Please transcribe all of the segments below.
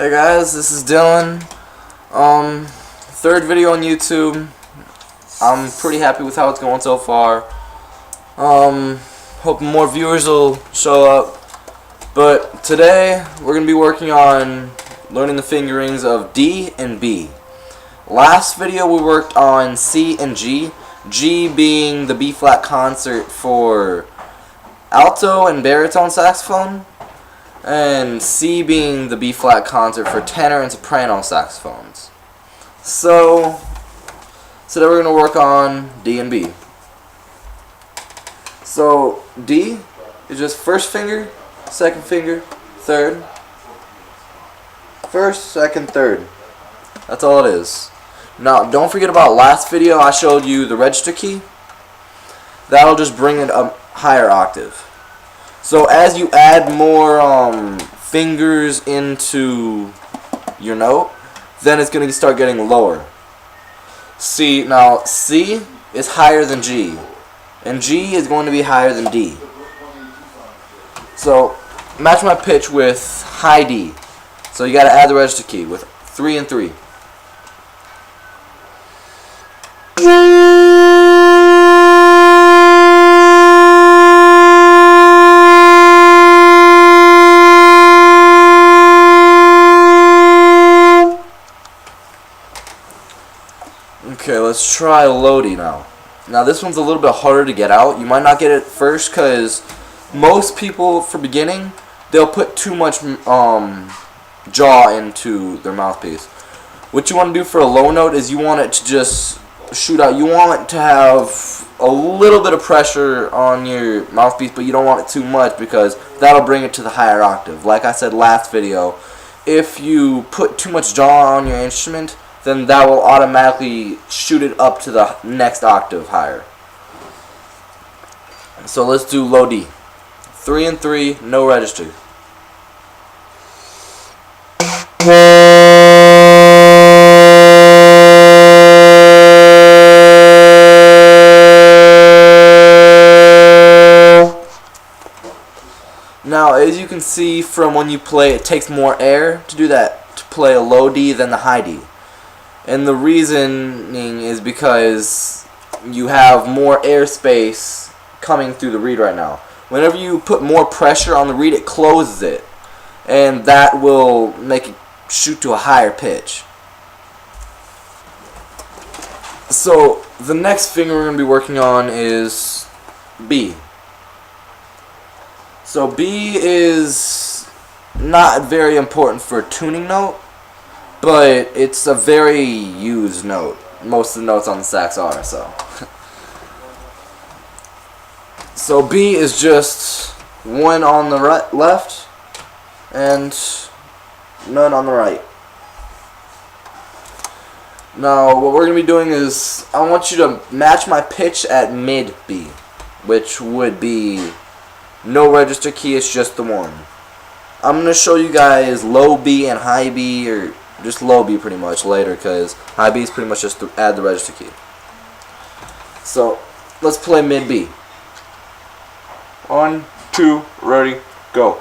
Hey guys, this is Dylan. Third video on YouTube. I'm pretty happy with how it's going so far. Hope more viewers will show up. But today we're gonna be working on learning the fingerings of D and B. Last video we worked on C and G. G being the B flat concert for alto and baritone saxophone, and C being the B flat concert for tenor and soprano saxophones. So today we're going to work on D and B. So D is just first finger, second finger, third. First, second, third. That's all it is. Now don't forget about last video I showed you the register key. That'll just bring it a higher octave. So as you add more fingers into your note, then it's going to start getting lower. Now C is higher than G, and G is going to be higher than D. So match my pitch with high D. So you got to add the register key with 3 and 3. Okay, let's try low D now. Now this one's a little bit harder to get out. You might not get it first because most people, for beginning, they'll put too much jaw into their mouthpiece. What you want to do for a low note is you want it to just shoot out. You want it to have a little bit of pressure on your mouthpiece, but you don't want it too much because that'll bring it to the higher octave. Like I said last video, if you put too much jaw on your instrument, then that will automatically shoot it up to the next octave higher. So let's do low D. 3 and 3, no register. Now, as you can see from when you play, it takes more air to do that, to play a low D than the high D. And the reasoning is because you have more airspace coming through the reed right now. Whenever you put more pressure on the reed, it closes it, and that will make it shoot to a higher pitch. So the next finger we're going to be working on is B. So B is not very important for a tuning note, but it's a very used note. Most of the notes on the sax are, so. So B is just one on the left and none on the right. Now what we're going to be doing is I want you to match my pitch at mid B, which would be no register key, it's just the one. I'm going to show you guys low B and high B, or just low B pretty much later, because high B is pretty much just to add the register key. So let's play mid B. 1, 2, ready, go.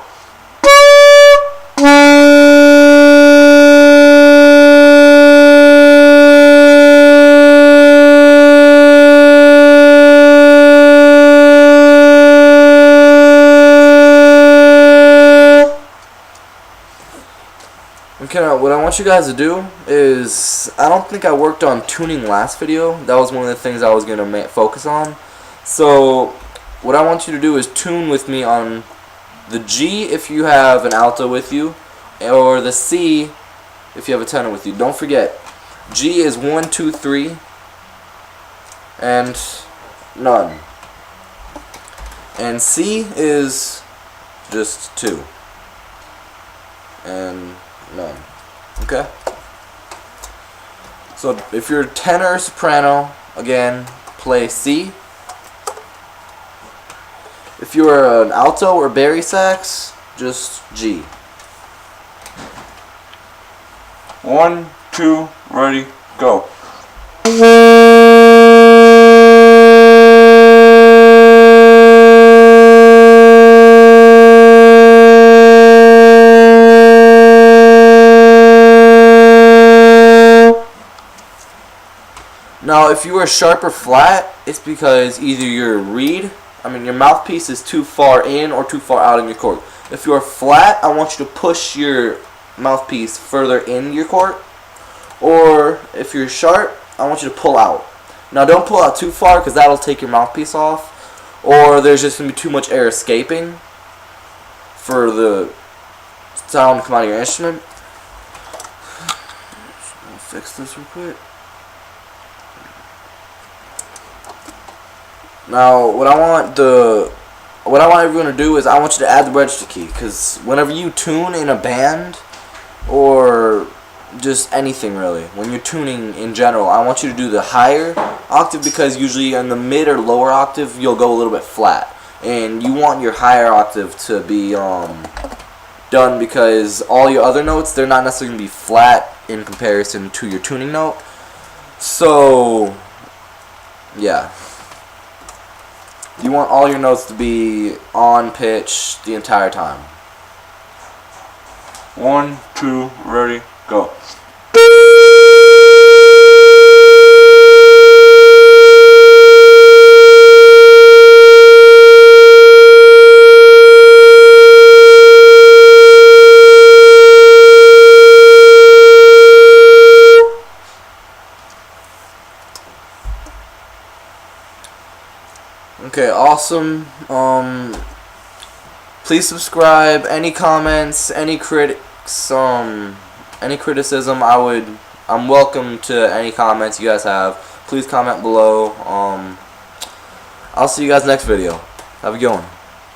Okay, now what I want you guys to do is, I don't think I worked on tuning last video. That was one of the things I was going to focus on. So what I want you to do is tune with me on the G if you have an alto with you, or the C if you have a tenor with you. Don't forget, G is 1, 2, 3, and none. And C is just 2, and none. Okay? So if you're tenor or soprano, again, play C. If you're an alto or bari sax, just G. 1, 2, ready, go. Now, if you are sharp or flat, it's because either your your mouthpiece is too far in or too far out in your cork. If you are flat, I want you to push your mouthpiece further in your cork. Or if you're sharp, I want you to pull out. Now, don't pull out too far because that'll take your mouthpiece off. Or there's just going to be too much air escaping for the sound to come out of your instrument. I'll fix this real quick. Now, what I want everyone to do is I want you to add the register key, because whenever you tune in a band or just anything really, when you're tuning in general, I want you to do the higher octave, because usually in the mid or lower octave you'll go a little bit flat, and you want your higher octave to be done, because all your other notes, they're not necessarily going to be flat in comparison to your tuning note. So yeah, you want all your notes to be on pitch the entire time. 1, 2, ready, go. Okay, awesome. Please subscribe. Any comments, any critics, any criticism, I'm welcome to any comments you guys have. Please comment below. I'll see you guys next video. Have a good one.